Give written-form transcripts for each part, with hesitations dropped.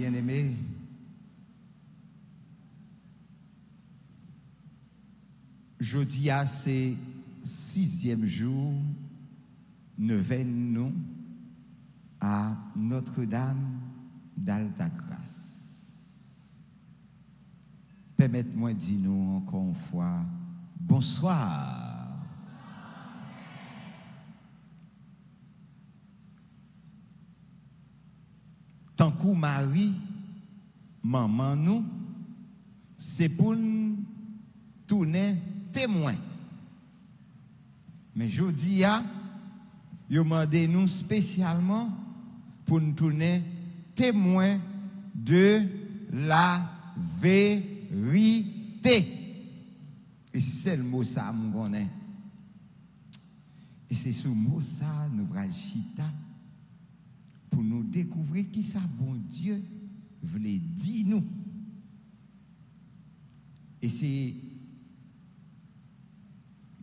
Bien-aimés, jeudi à c'est 6e jour, neuvaine nous à Notre-Dame d'Altagrace. Permettez-moi de dire nous encore une fois bonsoir. Tant que Marie, maman nous, c'est pour nous tourner témoin. Mais je dis, il demandé nous spécialement pour nous tourner témoin de la vérité. Et c'est le mot ça, nous connaissons. Et c'est ce mot ça, nous allons chita pour nous découvrir qui ça, bon Dieu, voulait dire nous. Et c'est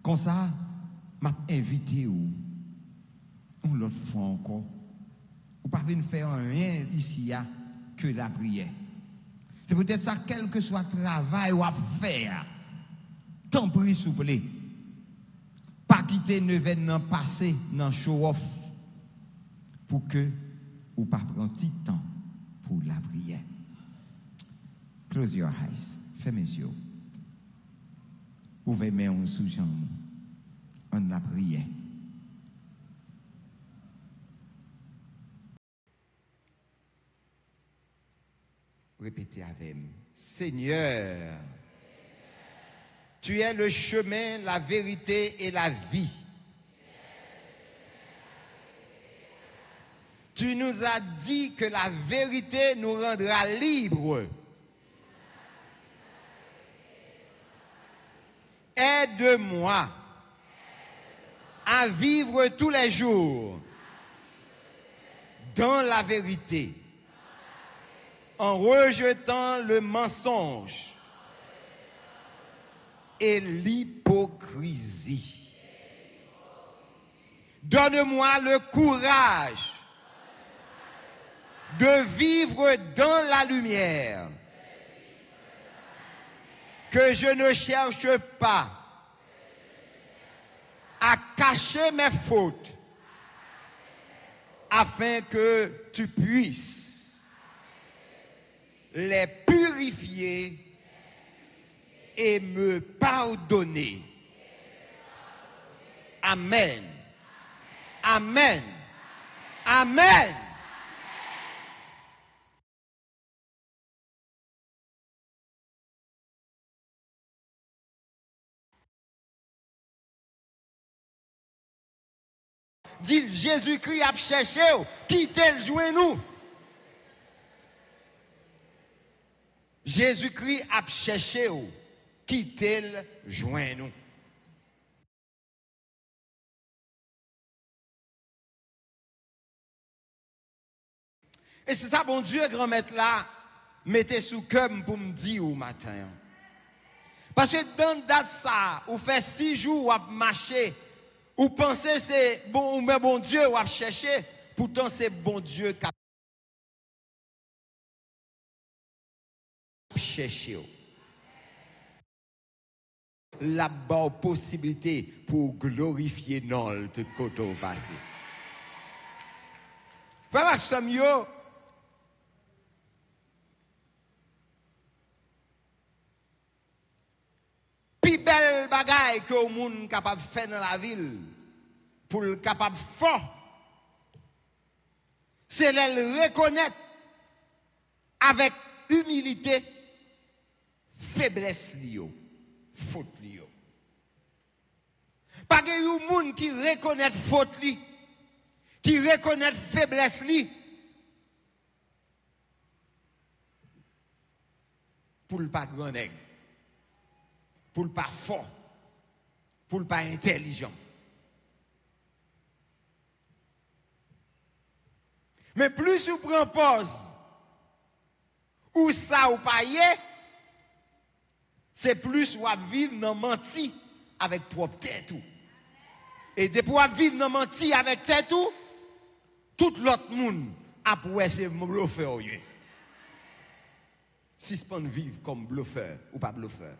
comme ça, m'a invité ou l'autre fois encore. Ou pas venir faire rien ici que la prière. C'est peut-être ça, quel que soit le travail ou à faire. Tant pis, s'il vous plaît. Pas quitter neuvaine passé dans show-off pour que ou pas prendre un petit temps pour la prière. Close your eyes. Fermez les yeux. Ouvrez mes mains sous jambes. On la prière. Répétez avec moi. Seigneur, tu es le chemin, la vérité et la vie. Tu nous as dit que la vérité nous rendra libres. Aide-moi à vivre tous les jours dans la vérité, en rejetant le mensonge et l'hypocrisie. Donne-moi le courage de vivre dans la lumière, que je ne cherche pas à cacher mes fautes, afin que tu puisses les purifier et me pardonner. Amen. Amen. Amen. Dit Jésus-Christ a cherché, quittez le genou. Jésus-Christ a cherché, quittez le genou. Et c'est ça, bon Dieu, grand maître là, mettez sous cœur pour me dire au matin. Parce que dans date ça, ou fait 6 jours ou à marcher, ou pensez c'est bon, mais bon Dieu, ou à chercher, pourtant c'est bon Dieu qui a cherché. La bonne possibilité pour glorifier non tout côté passé. Frère Samuel, plus belle bagaille que le monde capable de faire dans la ville pour le capable fort, c'est le reconnaître avec humilité faiblesse liyo, faute liyo. Pas que yon moun qui reconnaît faute li, qui reconnaît faiblesse li, pour le pas grand nèg, pour le pas fort, pour le pas intelligent. Mais plus vous prenez pause, ou ça ou pas yé, c'est plus ou à vivre dans menti avec propre tête. Et depuis ou à vivre dans menti avec tête, tout l'autre monde a pour essayer de me le faire. suspendre vivre comme bluffeur ou pas bluffeur.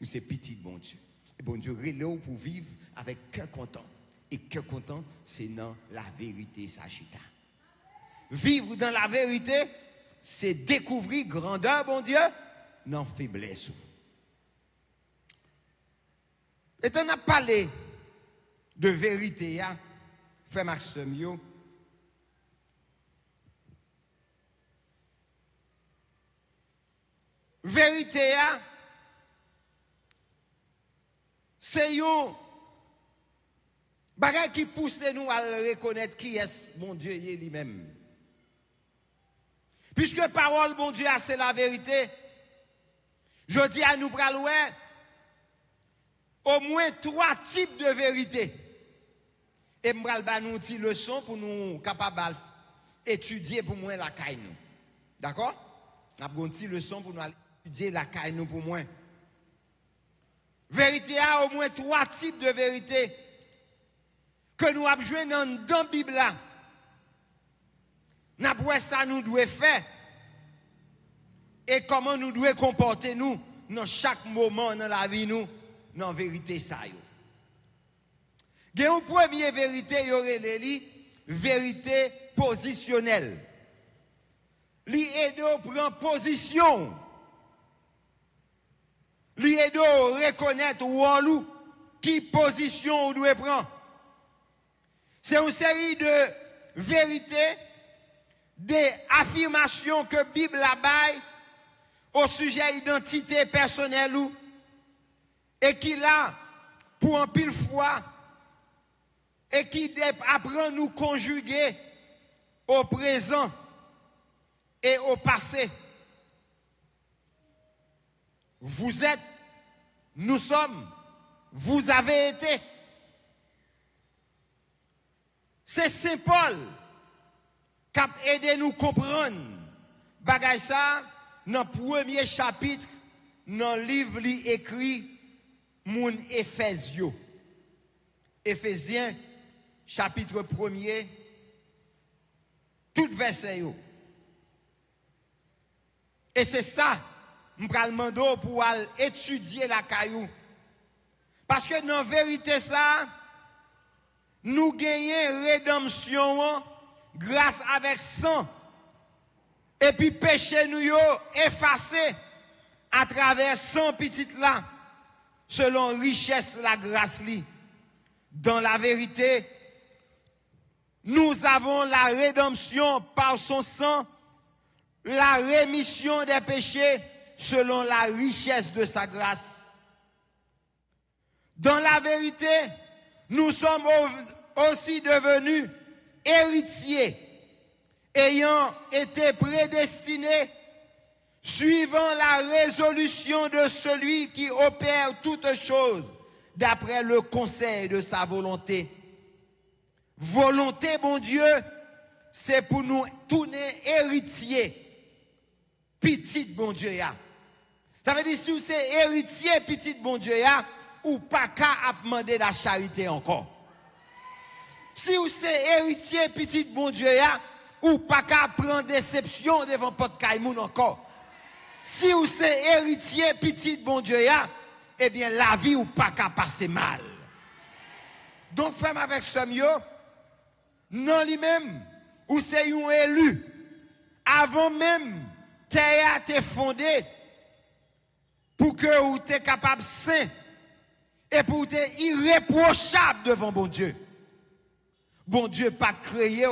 Ou c'est petit bon Dieu. Et bon Dieu relève pour vivre avec cœur content. Et cœur content, c'est dans la vérité, Sachita. Vivre dans la vérité, c'est découvrir grandeur, bon Dieu, dans faiblesse. Et on a parlé de vérité, frère Maxime, vérité, c'est un bagage qui pousse nous à reconnaître qui est mon Dieu lui-même. Puisque parole, mon Dieu, c'est la vérité, je dis à nous pralouer au moins 3 types de vérité. Et je vais nous une leçon pour nous capables d'étudier pour moi la caille nous. D'accord? Je vais une petite leçon pour nous étudier la caille nous pour moi. Vérité a au moins 3 types de vérité que nous avons joué dans la Bible là. N'après ça nous devons faire et comment nous devons comporter nous dans chaque moment dans la vie nous dans la vérité ça yo. Il y a une première vérité, il y aurait les vérité positionnelle. Li aide à prendre position. Li aide à reconnaître ou qui position on doit prendre. C'est une série de vérités, des affirmations que la Bible a baille au sujet d'identité personnelle et qui là pour un pile fois et qui apprend nous conjuguer au présent et au passé. Vous êtes, nous sommes, vous avez été. C'est Saint Paul qui a aidé nous comprendre bagay ça dans le premier chapitre dans le livre li écrit mon Éphésiens. Éphésiens chapitre 1er tout verset yo. Et c'est ça je vais demander pour étudier la caillou. Parce que dans la vérité ça nous gagnons rédemption grâce avec sang. Et puis péché nous yo effacé à travers 100 petites là selon richesse la grâce li. Dans la vérité, nous avons la rédemption par son sang, la rémission des péchés selon la richesse de sa grâce. Dans la vérité, nous sommes aussi devenus héritiers, ayant été prédestinés, suivant la résolution de celui qui opère toutes choses d'après le conseil de sa volonté. Volonté, bon Dieu, c'est pour nous tourner héritiers. Petit bon Dieu, ya. Ça veut dire si vous êtes héritier, petit bon Dieu, ya, ou pas qu'à demander la charité encore. Si vous êtes héritier, petit bon Dieu, ya, ou pas qu'à prendre déception devant pot caïmoun encore. Si vous êtes héritier, petit bon Dieu, ya, eh bien, la vie ou pas qu'à passer mal. Donc, frère, avec ce mieux, non lui-même, ou c'est un élu, avant même, terre a été fondée, pour que vous êtes capable saint, et pour être irréprochable devant bon Dieu. Bon Dieu pas créé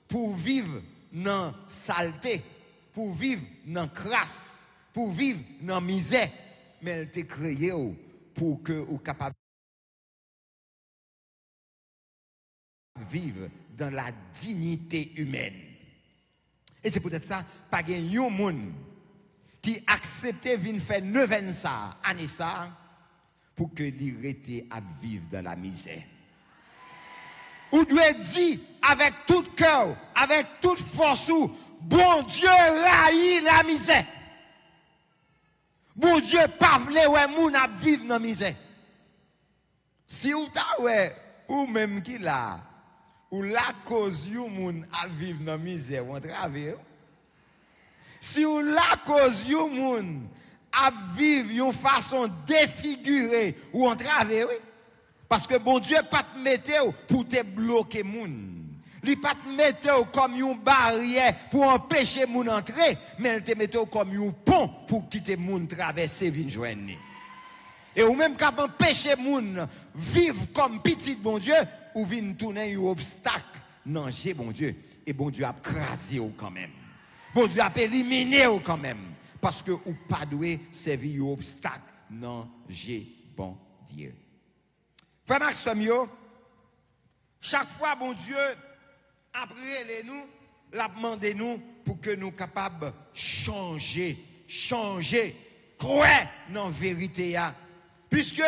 pour vivre dans saleté, pour vivre dans crasse, pour vivre dans misère, mais elle t'a créé pour que vous capable vivre dans la dignité humaine. Et c'est peut-être ça, pas un monde qui acceptait de faire 9 ans ça, année ça, pour que l'irrité à vivre dans la misère. Ou doit dire avec tout cœur, avec toute force, bon Dieu raït la misère. Bon Dieu pas vle ouais moun a vivre dans la misère. Si ou ta ouais ou même qui là ou la cause you moun a vivre dans la misère ou en travers. Si ou la cause yon moun à vivre une façon défigurée ou en travers, oui. Parce que bon Dieu pas te mettre pour te bloquer moun. Il pas te mettre comme une barrière pour empêcher moun entrer, mais il te mettre comme un pont pour quitter moun traverser vinn joindre. Et ou même quand empêcher moun vivre comme petit bon Dieu ou vinn tourner un obstacle non j'ai bon Dieu et bon Dieu a crasé ou quand même. Bon Dieu a éliminé ou quand même parce que ou pas doué servir un obstacle non j'ai bon Dieu. Frère Maxime yo, chaque fois bon Dieu après nous, l'a demandé nous pour que nous capables changer, croire dans vérité ya. Puisque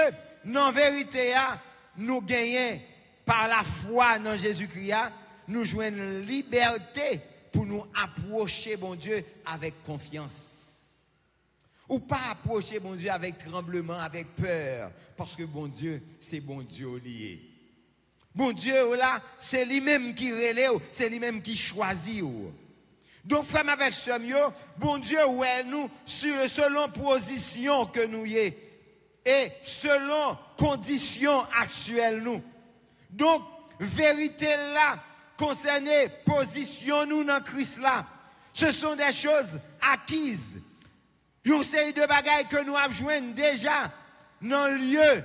dans vérité ya, nous gagnons par la foi dans Jésus-Christ, nous jouons une liberté pour nous approcher bon Dieu avec confiance. Ou pas approcher bon Dieu avec tremblement, avec peur, parce que bon Dieu, c'est bon Dieu lié. Bon Dieu, là, c'est lui-même qui relève, c'est lui-même qui choisit. Donc, frère avec ce mieux, bon Dieu, ouais, nous, selon position que nous y est, et selon conditions actuelles, nous. Donc, vérité là, concernée position nous dans Christ là, ce sont des choses acquises. Une série de bagailles que nous avons joint déjà dans le lieu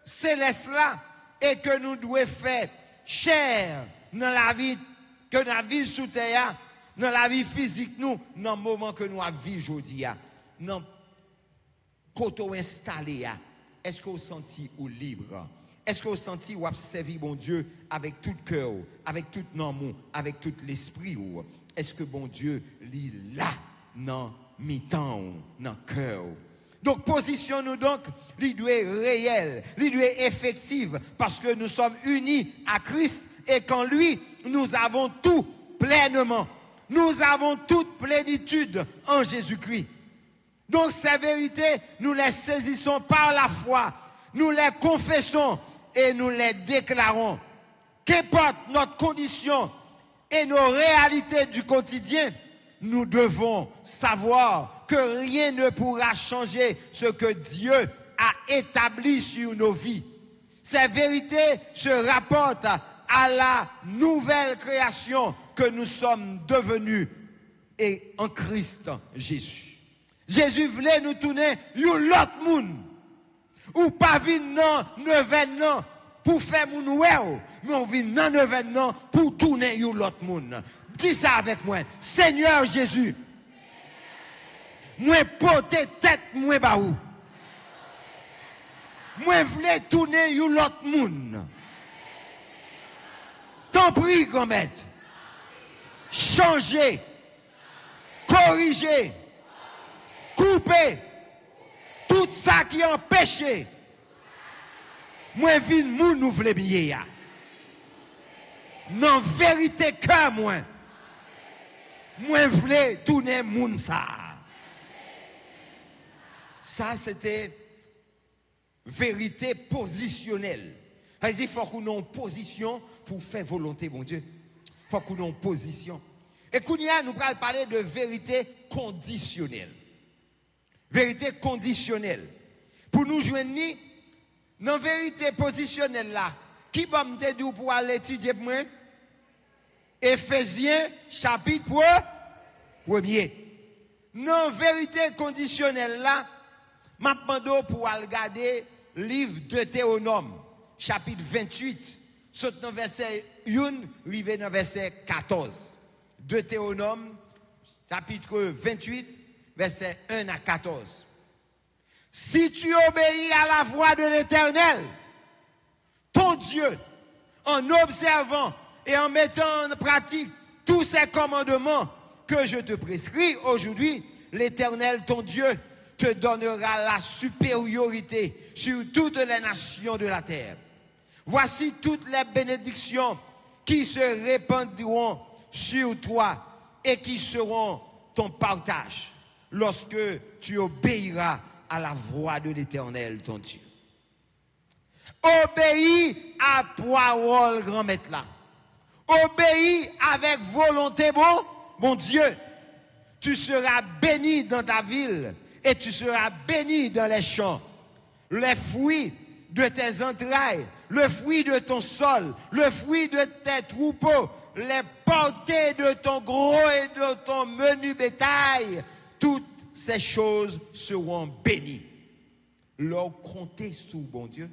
céleste là, et que nous devons faire chair dans la vie, que dans la vie sous terre, dans la vie physique, nous, dans le moment que nous vivons aujourd'hui, dans le côté installé, est-ce que vous sentez ou libre? Est-ce que vous sentez ou servi bon Dieu avec tout le cœur, avec tout l'amour, avec tout l'esprit? Est-ce que bon Dieu lit là, dans mi-temps, dans le cœur? Donc, position-nous donc, il doit être réel, il doit être effective, parce que nous sommes unis à Christ et qu'en lui, nous avons tout pleinement. Nous avons toute plénitude en Jésus-Christ. Donc, ces vérités, nous les saisissons par la foi, nous les confessons et nous les déclarons. Qu'importe notre condition et nos réalités du quotidien, nous devons savoir que rien ne pourra changer ce que Dieu a établi sur nos vies. Ces vérités se rapportent à la nouvelle création que nous sommes devenus et en Christ Jésus. Jésus voulait nous tourner l'autre monde. Ou pas venir dans l'événement pour faire mon ouéo, mais on vient dans l'événement pour tourner l'autre monde. Dis ça avec moi. Seigneur Jésus, moi porter tête moi baou. Moi voulais tourner l'autre monde. T'en prie, grand-maître. Changer, corriger, couper tout ça qui empêche. Moi vinn moun nou vle bien. Non vérité que moi. Moi voulais tourner moun ça. Ça c'était vérité positionnelle. Il faut qu'on ait une position pour faire volonté mon Dieu. Il faut qu'on ait une position. Et Kounia nous allons parler de vérité conditionnelle. Vérité conditionnelle. Pour nous joindre dans vérité positionnelle là, qui va me dire pour aller étudier pour moi? Éphésiens chapitre 1er. Dans vérité conditionnelle là, m'a demandé pour aller regarder livre de Théonome, chapitre 28, saute dans verset 1, arrivé dans verset 14. Deutéronome, chapitre 28, verset 1 à 14. Si tu obéis à la voix de l'Éternel, ton Dieu, en observant et en mettant en pratique tous ces commandements que je te prescris aujourd'hui, l'Éternel, ton Dieu, te donnera la supériorité sur toutes les nations de la terre. Voici toutes les bénédictions qui se répandront sur toi et qui seront ton partage lorsque tu obéiras à la voix de l'Éternel, ton Dieu. Obéis à parole, grand maître là. Obéis avec volonté, bon Dieu. Tu seras béni dans ta ville et tu seras béni dans les champs. Les fruits de tes entrailles, le fruit de ton sol, le fruit de tes troupeaux, les portées de ton gros et de ton menu bétail, toutes ces choses seront bénies. Leur compter sous bon Dieu,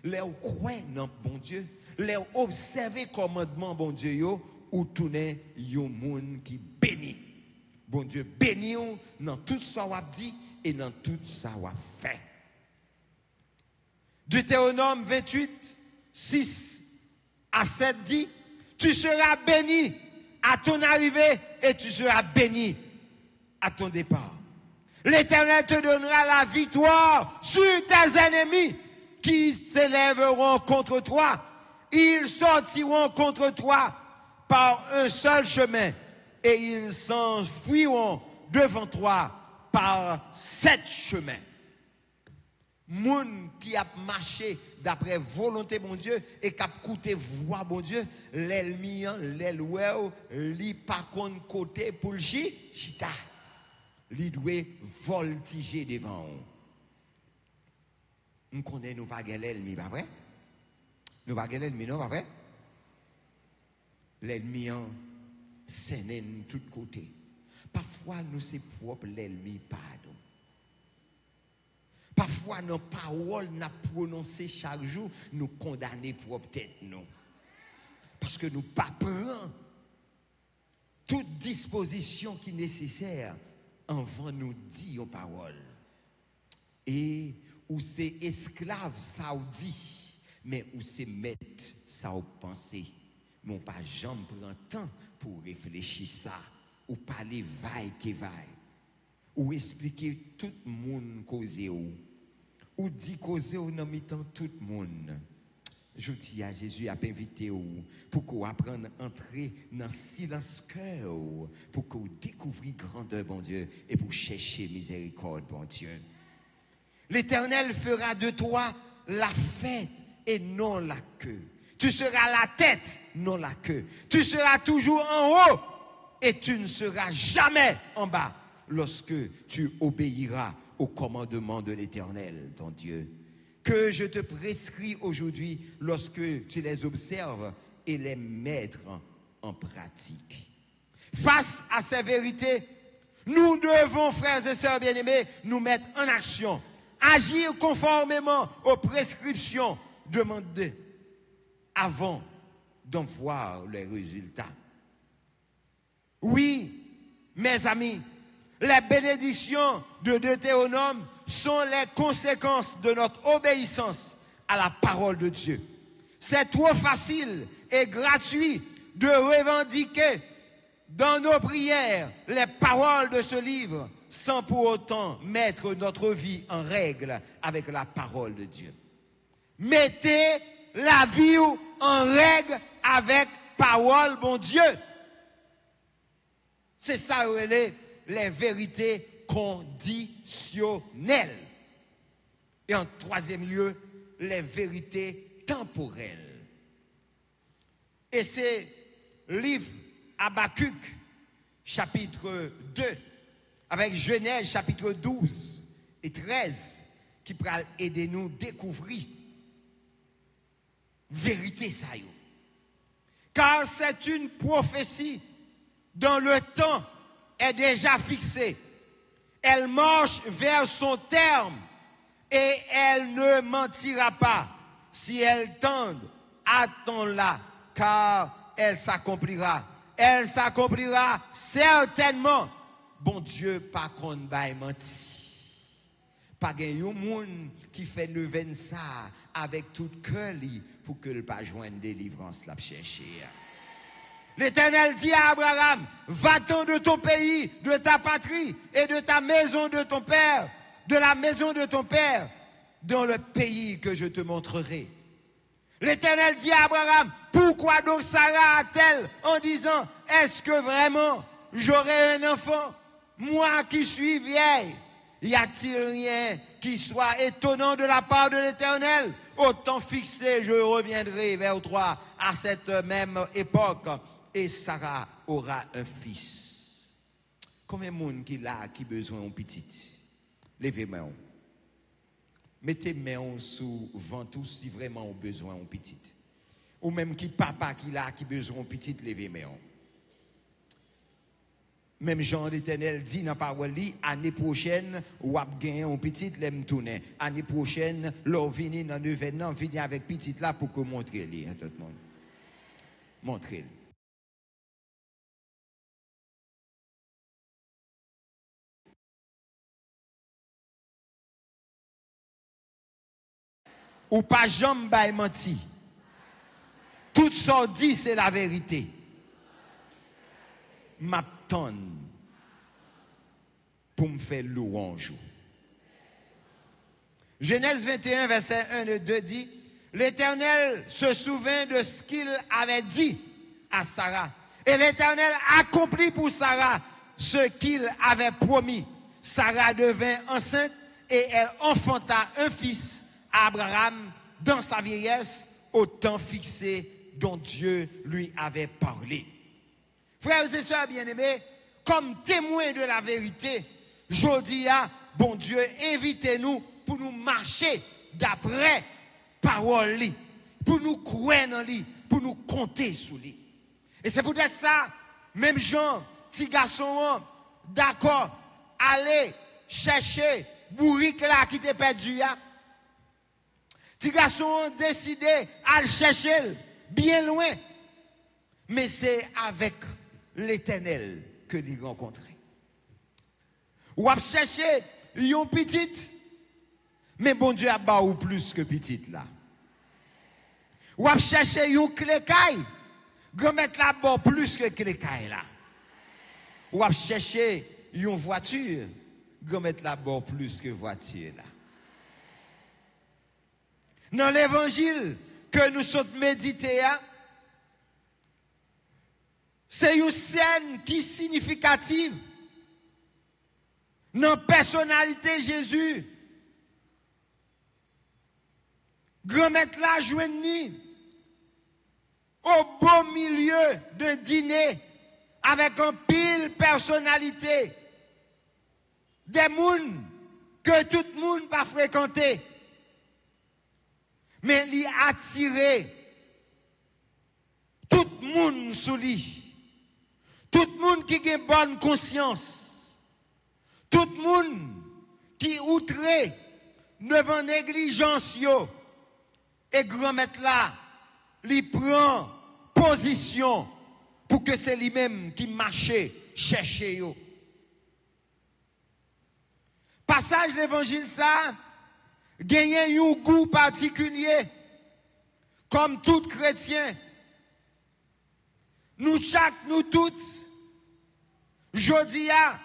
leur croire dans bon Dieu, leur observer commandement bon Dieu yo, ou tourner yon moun qui bénit. Bon Dieu bénit ou dans tout ça w'a dit et dans tout ça w'a fait. Deutéronome 28, 6 à 7 dit, tu seras béni à ton arrivée et tu seras béni à ton départ. L'Éternel te donnera la victoire sur tes ennemis qui s'élèveront contre toi. Ils sortiront contre toi par un seul chemin et ils s'enfuiront devant toi par 7 chemins. Moun qui a marché d'après volonté bon Dieu et qui a écouté voix bon Dieu, l'ennemi, l'elwell, li par contre côté pour le chita. Li doit voltiger devant nous. Nous connaissons pas l'ennemi, pas vrai? Nous pas l'ennemi, non, pas vrai? L'ennemi, c'est de tous côtés. Parfois, nous c'est propre l'ennemi, pardon. Parfois, nos paroles, nous prononcées chaque jour, nous condamnons propre tête, nous. Parce que nous ne pas prenons toute disposition qui est nécessaire avant nous dire aux paroles. Et où c'est esclave, ça ou dit, mais où c'est maître, ça ou pensé. Mais on pas jamais prend temps pour réfléchir ça, ou parler vaille que vaille, ou expliquer tout le monde causer ou dit causer ou non mitant tout le monde. Je dis à Jésus a invité pour qu'on apprenne à entrer dans le silence cœur, pour qu'on découvre grandeur, bon Dieu, et pour chercher miséricorde, bon Dieu. L'Éternel fera de toi la fête et non la queue. Tu seras la tête, non la queue. Tu seras toujours en haut et tu ne seras jamais en bas lorsque tu obéiras au commandement de l'Éternel, ton Dieu, que je te prescris aujourd'hui lorsque tu les observes et les mettre en pratique. Face à ces vérités, nous devons, frères et sœurs bien-aimés, nous mettre en action, agir conformément aux prescriptions demandées avant d'en voir les résultats. Oui, mes amis, les bénédictions de Deutéronome sont les conséquences de notre obéissance à la parole de Dieu. C'est trop facile et gratuit de revendiquer dans nos prières les paroles de ce livre sans pour autant mettre notre vie en règle avec la parole de Dieu. Mettez la vie en règle avec parole, bon Dieu. C'est ça, les vérités conditionnelles. Et en troisième lieu, les vérités temporelles. Et c'est livre Habakkuk, chapitre 2, avec Genèse, chapitre 12 et 13, qui peut aider nous à découvrir vérité ça yo. Car c'est une prophétie dont le temps est déjà fixé. Elle marche vers son terme et elle ne mentira pas. Si elle tend, attends-la, car elle s'accomplira. Elle s'accomplira certainement. Bon Dieu, pas qu'on va mentir. Pas qu'il y ait un monde qui fait lever ça avec tout cœur pour que le pas joindre délivrance la chercher. L'Éternel dit à Abraham, va-t'en de ton pays, de ta patrie et de ta maison de ton père, de la maison de ton père, dans le pays que je te montrerai. L'Éternel dit à Abraham, pourquoi donc Sarah a-t-elle en disant, est-ce que vraiment j'aurai un enfant, moi qui suis vieille? Y a-t-il rien qui soit étonnant de la part de l'Éternel? Au temps fixé, je reviendrai vers toi à cette même époque et Sarah aura un fils. Combien de monde qui là qui besoin d'un petit? Levez main. Mettez main sous ventre si vraiment on besoin d'un petit. Ou même qui papa qui là qui besoin d'un petit, levez main. Même Jean l'Éternel dit dans la parole, année prochaine, ou ap gagner un petit, l'aime tourner. Année prochaine, l'on vient dans 9 ans, venir avec petit là pour que montrez-le à tout le monde. Montrez-le. Ou pas jamais bay menti. Tout ça dit c'est la vérité. M'attend pour me faire louange. Genèse 21, verset 1 et 2 dit, l'Éternel se souvint de ce qu'il avait dit à Sarah. Et l'Éternel accomplit pour Sarah ce qu'il avait promis. Sarah devint enceinte et elle enfanta un fils à Abraham dans sa vieillesse au temps fixé dont Dieu lui avait parlé. Frères et sœurs bien-aimés, comme témoins de la vérité, Jodia, bon Dieu, invitez-nous pour nous marcher d'après parole, pour nous croire dans lui, pour nous compter sur lui. Et c'est peut-être ça, même Jean, petit garçon, d'accord, allez chercher bourrique là qui t'est perdu. Petit garçon décidé à le chercher bien loin. Mais c'est avec l'Éternel que l'y rencontrer. Ou à chercher yon petite, mais bon Dieu a ba ou plus que petite là. Ou à chercher yon clécaille, grand mettre là bas plus que clécaille là. Ou à chercher yon voiture, grand mettre là bas plus que voiture là. Dans l'évangile que nous sommes médités, c'est une scène qui est significative. Dans la personnalité de Jésus, grand-mère là joignent au beau milieu d'un dîner avec un pile personnalité. Des mouns que tout le monde pas fréquenté. Mais il a attiré tout le monde sous lui. Tout le monde qui a une bonne conscience. Tout le monde qui outré devant négligence yo. Et grand-maître là, il prend position pour que c'est lui-même qui marche chercher yo. Passage l'évangile ça, gagner un goût particulier, comme tout chrétien. Nous toutes, jodi a,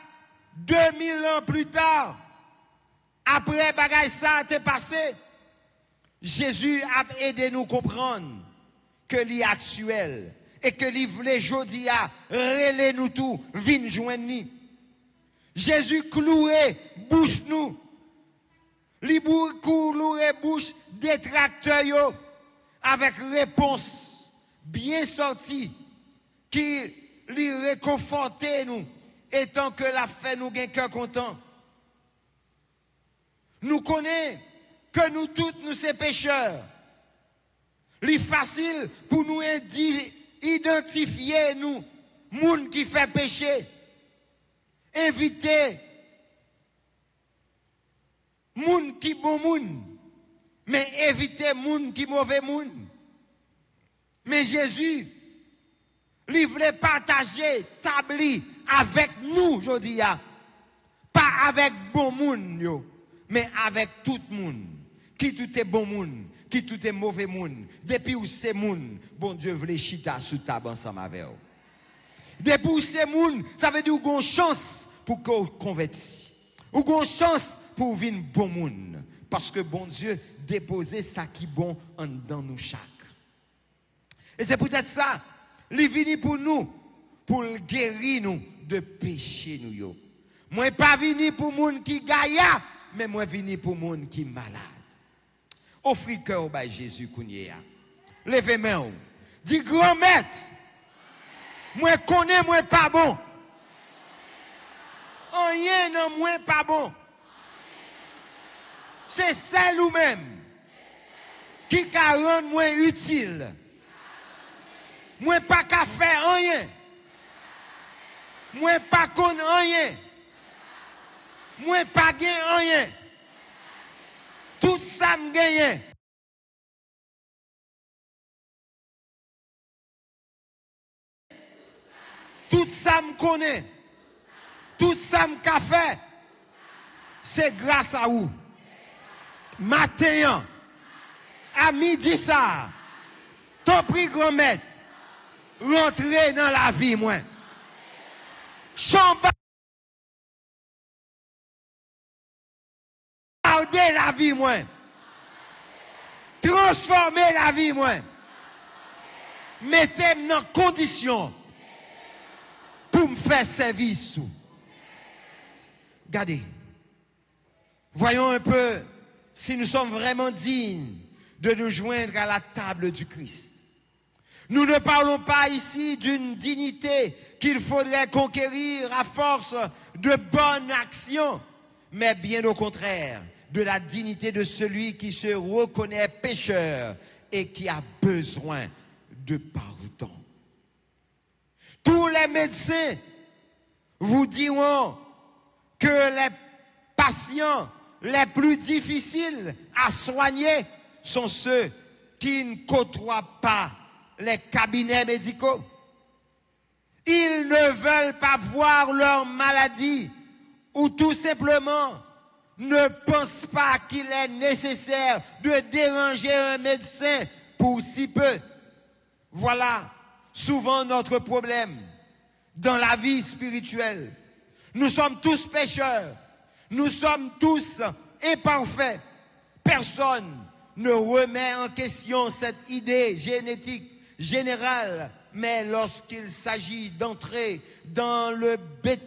2000 ans plus tard, après bagay ça t'est passé, Jésus a aidé nous comprendre que l'est actuel et que l'il voulait jodi a relais nous tout, vin joindre. Jésus cloué bouche nous. Li cloué bouche détracteur yo avec réponse bien sortie qui li réconforter nous étant que la fait nous gain cœur content. Nous connaissons que nous toutes nous sommes pécheurs. Li facile pour nous identifier nous moun qui fait péché. Inviter moun qui bon moun, mais éviter moun qui mauvais moun. Mais Jésus, il voulait partager tabli avec nous aujourd'hui, pas avec bon moun yo, mais avec tout moun. Qui tout est bon moun, qui tout est mauvais moun. Depuis où c'est moun, bon Dieu voulait chita sous table ensemble avec vous. Depuis où c'est moun, ça veut dire qu'on a une chance pour qu'on convertisse. Ou qu'on a une chance pour venir bon moun. Parce que bon Dieu déposé ça qui bon en dans nous chaque. Et c'est peut-être ça, il vient pour nous, pour guérir nous de péché nous yo. Moi pas venu pour moun qui gaïa, mais moi venu pour moun qui malade. Offrez cœur au Jésus Kounia. Levez main. Dis grand maître. Moi connais moi pas bon. rien non moins pas bon. C'est celle ou même qui ka rend moins utile. Moi pas qu'à faire rien. Moi pas qu'on rien. Moi pas gain rien. Tout ça me gagne. Tout ça me connaît. Tout ça me qu'a fait. C'est grâce à vous. Matin, à midi ça, ton prix grand maître, rentrer dans la vie, moi. Chambarder la vie, moi. Transformer la vie, moi. Mettez-moi dans condition pour me faire service. Regardez. Voyons un peu si nous sommes vraiment dignes de nous joindre à la table du Christ. Nous ne parlons pas ici d'une dignité qu'il faudrait conquérir à force de bonnes actions, mais bien au contraire, de la dignité de celui qui se reconnaît pécheur et qui a besoin de pardon. Tous les médecins vous diront que les patients les plus difficiles à soigner sont ceux qui ne côtoient pas les cabinets médicaux. Ils ne veulent pas voir leur maladie ou tout simplement ne pensent pas qu'il est nécessaire de déranger un médecin pour si peu. Voilà souvent notre problème dans la vie spirituelle. Nous sommes tous pécheurs. Nous sommes tous imparfaits. Personne ne remet en question cette idée génétique générale, mais lorsqu'il s'agit d'entrer dans le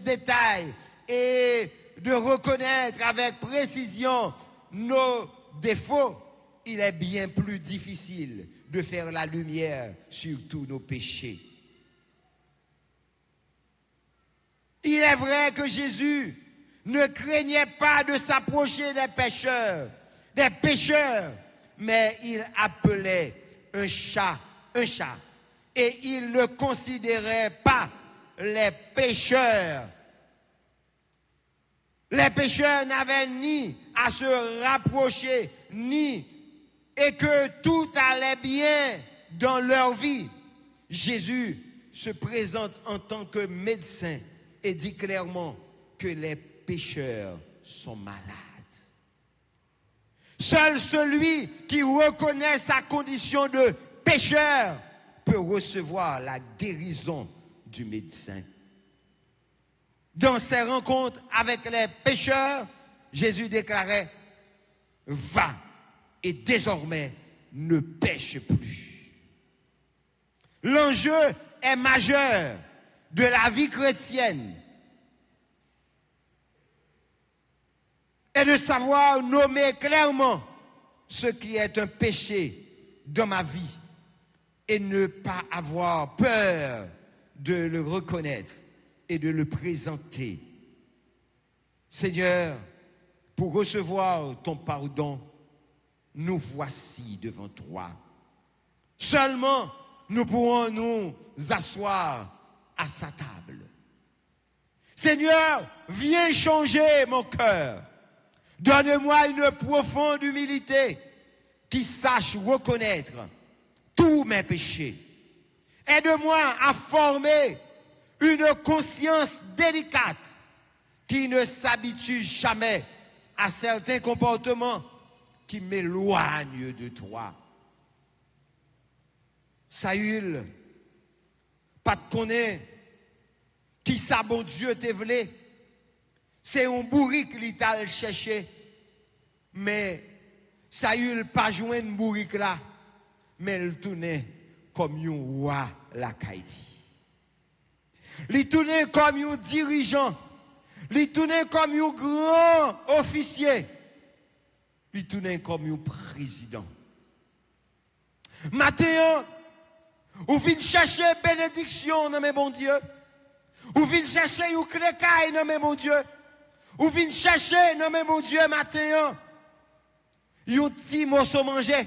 détail et de reconnaître avec précision nos défauts, il est bien plus difficile de faire la lumière sur tous nos péchés. Il est vrai que Jésus ne craignait pas de s'approcher des pécheurs, mais il appelait un chat, et il ne considérait pas les pécheurs. Les pécheurs n'avaient ni à se rapprocher, et que tout allait bien dans leur vie. Jésus se présente en tant que médecin et dit clairement que les pécheurs sont malades. Seul celui qui reconnaît sa condition de pécheur peut recevoir la guérison du médecin. Dans ses rencontres avec les pécheurs, Jésus déclarait « Va et désormais ne pêche plus ». L'enjeu est majeur de la vie chrétienne et de savoir nommer clairement ce qui est un péché dans ma vie et ne pas avoir peur de le reconnaître et de le présenter. Seigneur, pour recevoir ton pardon, nous voici devant toi. Seulement, nous pourrons nous asseoir à sa table. Seigneur, viens changer mon cœur. Donne-moi une profonde humilité qui sache reconnaître tous mes péchés. Aide-moi à former une conscience délicate qui ne s'habitue jamais à certains comportements qui m'éloignent de toi. Saül, pas de connaître qui ça bon Dieu te voulait. C'est un bourrique qui t'a cherché. Mais Saül pas joué un bourrique là, mais il tournait comme un roi la Kaïti. Il tournait comme un dirigeant. Il tournait comme un grand officier. Il tournait comme un président. Matin, ou vient chercher bénédiction dans mes bons Dieu. Ou vient chercher une clé caille, non mais mon Dieu. Ou vient chercher, non mais mon Dieu, matin. Un petit morceau manger.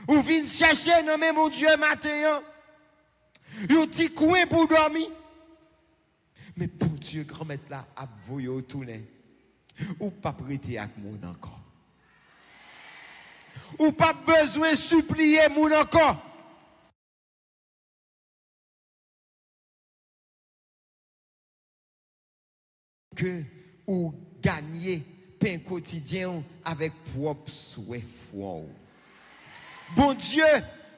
Ou vient chercher, non mais mon Dieu, matin. Un petit coin pour dormir. Mais pour Dieu, grand-mère là, à vous tourner. Ou pas prêter avec mon encore. Ou pas besoin de supplier mon encore. Que ou gagner pain quotidien avec propre souhait foi. Bon Dieu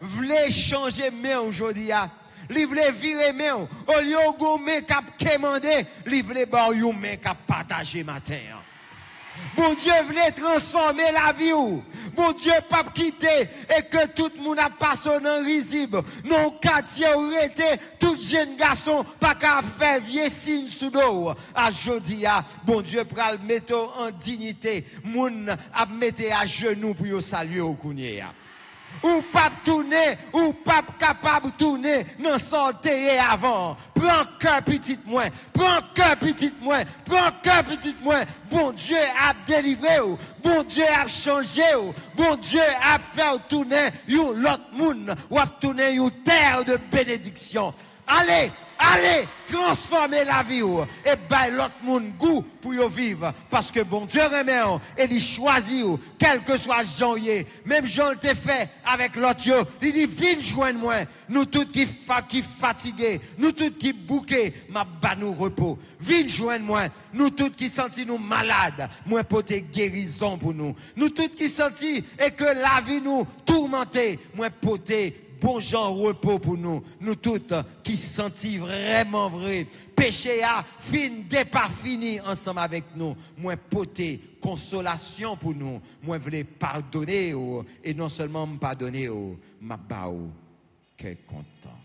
voulait changer main aujourd'hui. Il voulait virer main. Au lieu de main cap commander, il voulait ba une main cap partager matin. Bon Dieu voulait transformer la vie. Bon Dieu pas quitter et que tout le monde a passé dans risible. Non quartier arrêté tout jeune garçon pas qu'à faire vieux signe sous dos. À jodi bon Dieu pral mettre en dignité. Moun a mettre à genoux pour yo saluer au kounye. Ou pas tourner, ou pas capable de tourner, non sortez avant. Prends cœur petit moins, prends cœur petit moins, prends cœur petit moins. Bon Dieu a délivré, bon Dieu a changé, bon Dieu a fait tourner l'autre monde, ou a tourner une terre de bénédiction. Allez, allez, transformez la vie et ben l'autre monde goût pour y vivre parce que bon Dieu remet et il choisit quel que soit janvier même Jean le fait avec l'autre il dit viens joindre moi nous tous qui fatigués nous tous qui bouqués m'a ba nous repos viens joindre moi nous tous qui sentis nous malades moi porter guérison pour nous tous qui sentis et que la vie nous tourmentée moi porter bon genre repos pour nous toutes qui sentis vraiment vrai. Péché a fin départ fini ensemble avec nous. Moi poté consolation pour nous. Moi voulais pardonner et non seulement me pardonner, m'a bao qu'est content.